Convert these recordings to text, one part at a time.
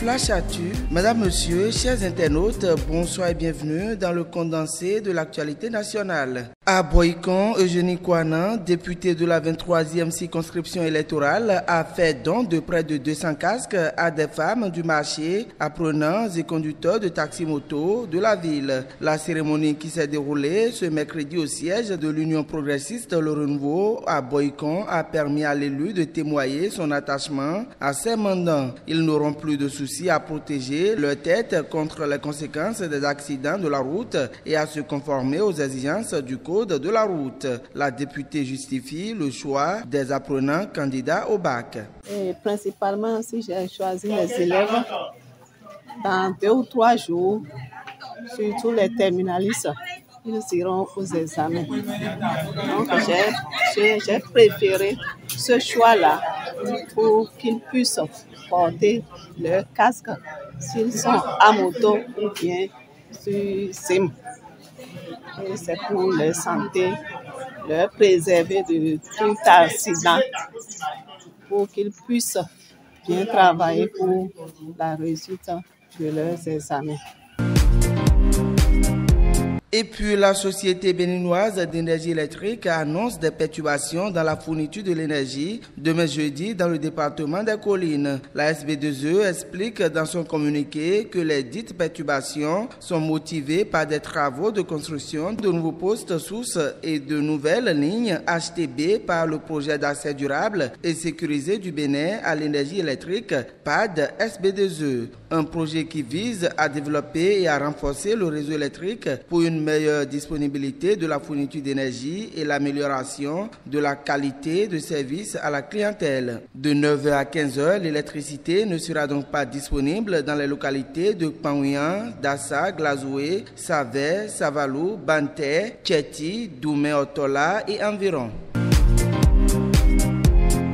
Flash Actu. Madame, Monsieur, chers internautes, bonsoir et bienvenue dans le condensé de l'actualité nationale. À Boycon, Eugénie Kouanan, députée de la 23e circonscription électorale, a fait don de près de 200 casques à des femmes du marché, apprenants et conducteurs de taxi-moto de la ville. La cérémonie qui s'est déroulée ce mercredi au siège de l'Union progressiste Le Renouveau à Boycon a permis à l'élu de témoigner son attachement à ses mandants. Ils n'auront plus de soucis à protéger leur tête contre les conséquences des accidents de la route et à se conformer aux exigences du code de la route. La députée justifie le choix des apprenants candidats au bac. Et principalement, si j'ai choisi les élèves, dans 2 ou 3 jours, surtout les terminalistes, ils iront aux examens. Donc j'ai préféré ce choix-là pour qu'ils puissent porter leur casque s'ils sont à moto ou bien sur SIM. Et c'est pour leur santé, leur préserver de tout accident, pour qu'ils puissent bien travailler pour la réussite de leurs examens. Et puis la Société béninoise d'énergie électrique annonce des perturbations dans la fourniture de l'énergie demain jeudi dans le département des Collines. La SB2E explique dans son communiqué que les dites perturbations sont motivées par des travaux de construction de nouveaux postes sources et de nouvelles lignes HTB par le projet d'accès durable et sécurisé du Bénin à l'énergie électrique PAD SB2E. Un projet qui vise à développer et à renforcer le réseau électrique pour une meilleure disponibilité de la fourniture d'énergie et l'amélioration de la qualité de service à la clientèle. De 9h à 15h, l'électricité ne sera donc pas disponible dans les localités de Panouian, Dassa, Glazoué, Savet, Savalou, Banté, Tchéti, Doumé-Otola et environ.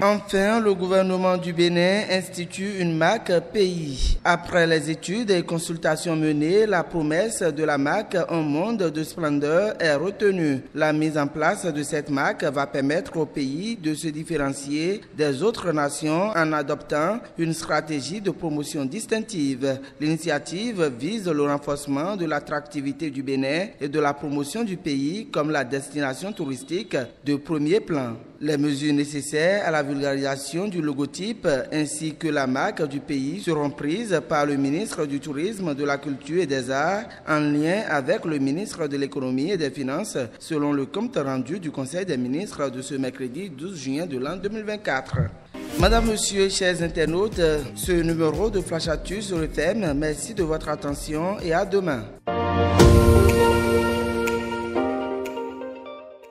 Enfin, le gouvernement du Bénin institue une marque pays. Après les études et consultations menées, la promesse de la marque Un monde de splendeur est retenue. La mise en place de cette marque va permettre au pays de se différencier des autres nations en adoptant une stratégie de promotion distinctive. L'initiative vise le renforcement de l'attractivité du Bénin et de la promotion du pays comme la destination touristique de premier plan. Les mesures nécessaires à la vulgarisation du logotype ainsi que la marque du pays seront prises par le ministre du Tourisme, de la Culture et des Arts en lien avec le ministre de l'Économie et des Finances selon le compte rendu du Conseil des ministres de ce mercredi 12 juin de l'an 2024. Madame, Monsieur, chers internautes, ce numéro de Flash Actu se referme. Merci de votre attention et à demain.